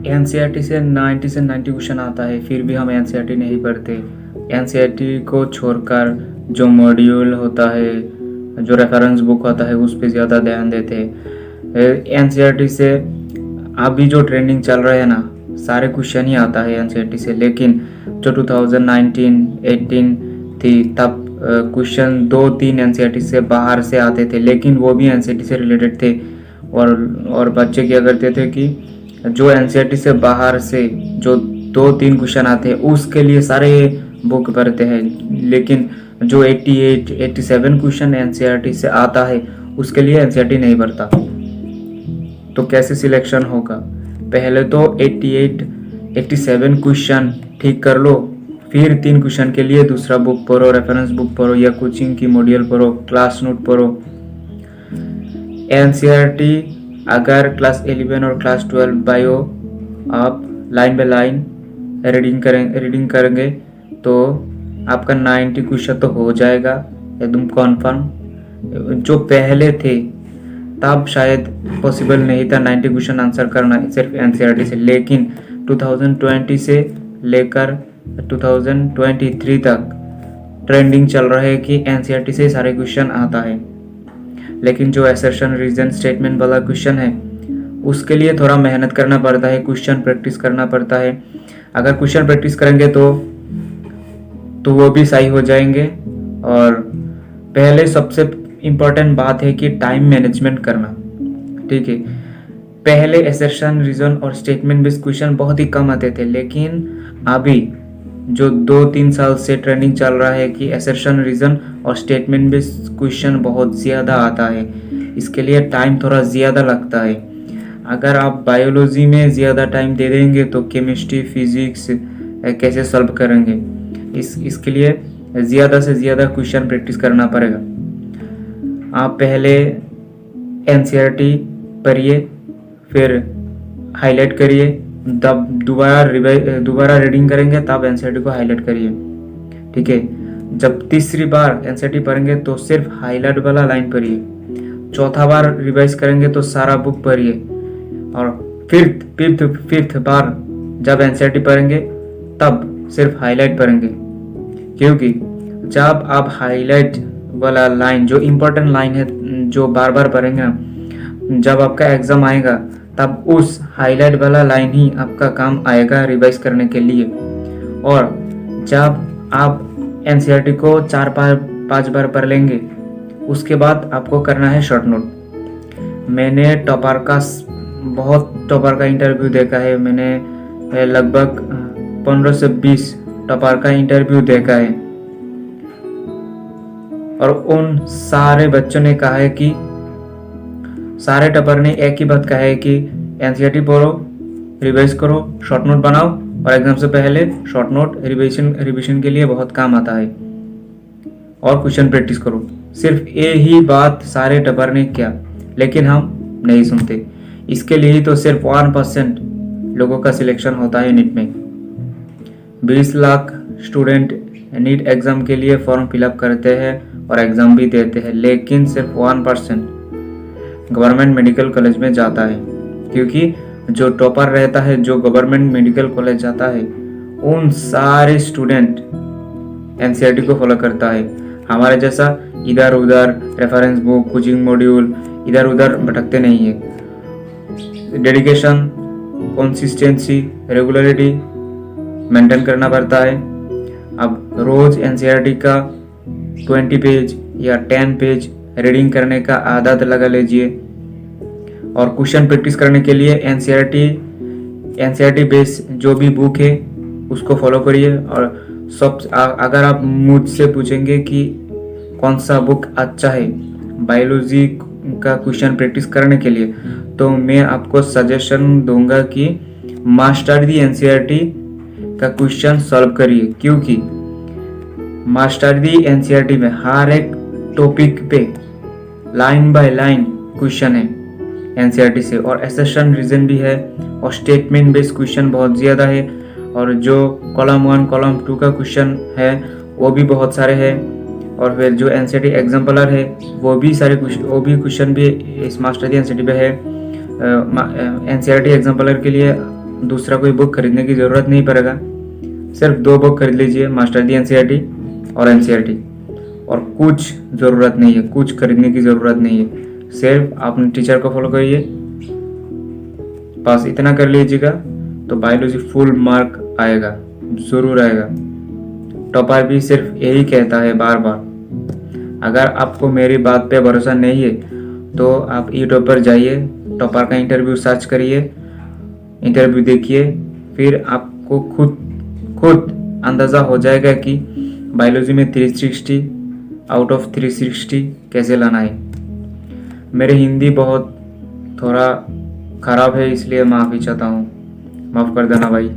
NCERT से 90 से 90 question आता है, फिर भी हम एनसीईआरटी नहीं पढ़ते। एनसीईआरटी को छोड़कर जो मॉड्यूल होता है, जो रेफरेंस बुक होता है, उस पर ज़्यादा ध्यान देते हैं। एनसीईआरटी से अभी जो ट्रेंडिंग चल रहा है ना, सारे क्वेश्चन ही आता है एनसीईआरटी से। लेकिन जो 2019-18 थी, तब क्वेश्चन 2-3 एनसीईआरटी से बाहर से आते थे, लेकिन वो भी एनसीईआरटी से रिलेटेड थे। और बच्चे क्या करते थे कि जो एनसीईआरटी से बाहर से जो 2-3 क्वेश्चन आते हैं, उसके लिए सारे बुक पढ़ते हैं। लेकिन जो 88-87 क्वेश्चन एनसीईआरटी से आता है, उसके लिए एनसीईआरटी नहीं पढ़ता। तो कैसे सिलेक्शन होगा? पहले तो 88-87 क्वेश्चन ठीक कर लो, फिर 3 क्वेश्चन के लिए दूसरा बुक पढ़ो, रेफरेंस बुक पढ़ो, या कोचिंग की मॉड्यूल पढ़ो, क्लास नोट पढ़ो। एनसीईआरटी अगर क्लास 11 और क्लास 12 बायो आप लाइन बाय लाइन रीडिंग करेंगे तो आपका 90 क्वेश्चन तो हो जाएगा एकदम कॉन्फर्म। जो पहले थे तब शायद पॉसिबल नहीं था 90 क्वेश्चन आंसर करना सिर्फ एनसीईआरटी से, लेकिन 2020 से लेकर 2023 तक ट्रेंडिंग चल रहा है कि एनसीईआरटी से सारे क्वेश्चन आता है। लेकिन जो असर्शन, रीजन, स्टेटमेंट वाला क्वेश्चन है, उसके लिए थोड़ा मेहनत करना पड़ता है, क्वेश्चन प्रैक्टिस करना पड़ता है। अगर क्वेश्चन प्रैक्टिस करेंगे तो वो भी सही हो जाएंगे। और पहले सबसे इम्पोर्टेंट बात है कि टाइम मैनेजमेंट करना, ठीक है। पहले असर्शन, रीजन और स्टेटमेंट बेस्ड क्वेश्चन बहुत ही कम आते थे, लेकिन अभी जो 2-3 साल से ट्रेंडिंग चल रहा है कि असर्शन, रीजन और स्टेटमेंट बेस्ड क्वेश्चन बहुत ज़्यादा आता है। इसके लिए टाइम थोड़ा ज़्यादा लगता है। अगर आप बायोलॉजी में ज़्यादा टाइम दे देंगे तो केमिस्ट्री, फिजिक्स कैसे सॉल्व करेंगे? इसके लिए ज़्यादा से ज़्यादा क्वेश्चन प्रैक्टिस करना पड़ेगा। आप पहले एनसीईआरटी पढ़िए, फिर हाईलाइट करिए, तब दोबारा रीडिंग करेंगे, तब एनसीईआरटी को हाईलाइट करिए, ठीक है। जब तीसरी बार एनसीईआरटी पढ़ेंगे तो सिर्फ हाईलाइट वाला लाइन पढ़िए। चौथा बार रिवाइज करेंगे तो सारा बुक पढ़िए। और फिफ्थ बार जब एनसीईआरटी पढ़ेंगे तब सिर्फ हाईलाइट पढ़ेंगे, क्योंकि जब आप हाईलाइट वाला लाइन, जो इम्पोर्टेंट लाइन है, जो बार बार पढ़ेंगे ना, जब आपका एग्जाम आएगा तब उस हाईलाइट वाला लाइन ही आपका काम आएगा रिवाइज करने के लिए। और जब आप एनसीईआरटी को 4-5 बार पढ़ लेंगे, उसके बाद आपको करना है शॉर्ट नोट। मैंने बहुत टॉपर का इंटरव्यू देखा है। मैंने लगभग 15 से 20 टॉपर का इंटरव्यू देखा है, और उन सारे बच्चों ने कहा है कि सारे टॉपर ने एक ही बात कहा है कि एनसीईआरटी पढ़ो, रिवाइज करो, शॉर्ट नोट बनाओ, और एग्जाम से पहले शॉर्ट नोट रिवीजन के लिए बहुत काम आता है, और क्वेश्चन प्रैक्टिस करो। सिर्फ ये ही बात सारे टॉपर ने किया, लेकिन हम नहीं सुनते। इसके लिए ही तो सिर्फ 1% लोगों का सिलेक्शन होता है नीट में। 20 लाख स्टूडेंट नीट एग्जाम के लिए फॉर्म फिलअप करते हैं और एग्जाम भी देते हैं, लेकिन सिर्फ 1% गवर्नमेंट मेडिकल कॉलेज में जाता है। क्योंकि जो टॉपर रहता है, जो गवर्नमेंट मेडिकल कॉलेज जाता है, उन सारे स्टूडेंट एनसीईआरटी को फॉलो करता है। हमारे जैसा इधर उधर रेफरेंस बुक, कोचिंग मॉड्यूल इधर उधर भटकते नहीं है। डेडिकेशन, कंसिस्टेंसी, रेगुलरिटी मेंटेन करना पड़ता है। अब रोज एनसीईआरटी का 20 पेज या 10 पेज रीडिंग करने का आदत लगा लीजिए। और क्वेश्चन प्रैक्टिस करने के लिए एनसीईआरटी बेस जो भी बुक है उसको फॉलो करिए। और अगर आप मुझसे पूछेंगे कि कौन सा बुक अच्छा है बायोलॉजी का क्वेश्चन प्रैक्टिस करने के लिए, तो मैं आपको सजेशन दूंगा कि मास्टर दी एनसीईआरटी का क्वेश्चन सॉल्व करिए। क्योंकि मास्टर दी एनसीईआरटी में हर एक टॉपिक पे लाइन बाय लाइन क्वेश्चन है एनसीईआरटी से, और असर्शन, रीजन भी है, और स्टेटमेंट बेस्ड क्वेश्चन बहुत ज़्यादा है। और जो कॉलम 1 कॉलम 2 का क्वेश्चन है वो भी बहुत सारे हैं। और फिर जो एनसीईआरटी एग्जाम्पलर है वो भी क्वेश्चन भी इस मास्टर दी एनसीईआरटी पे है। एनसीईआरटी एग्जाम्पलर के लिए दूसरा कोई बुक खरीदने की ज़रूरत नहीं पड़ेगा। सिर्फ 2 बुक खरीद लीजिए, मास्टर दी एनसीईआरटी और एनसीईआरटी, और कुछ ज़रूरत नहीं है, कुछ खरीदने की ज़रूरत नहीं है। सिर्फ अपने टीचर को फॉलो करिए, बस इतना कर लीजिएगा तो बायोलॉजी फुल मार्क आएगा, ज़रूर आएगा। टॉपर भी सिर्फ यही कहता है बार बार। अगर आपको मेरी बात पे भरोसा नहीं है तो आप यूट्यूब पर जाइए, टॉपर का इंटरव्यू सर्च करिए, इंटरव्यू देखिए, फिर आपको खुद अंदाज़ा हो जाएगा कि बायोलॉजी में 360 आउट ऑफ 360 कैसे लाना है। मेरी हिंदी बहुत थोड़ा ख़राब है, इसलिए माफ़ी चाहता हूँ, माफ़ कर देना भाई।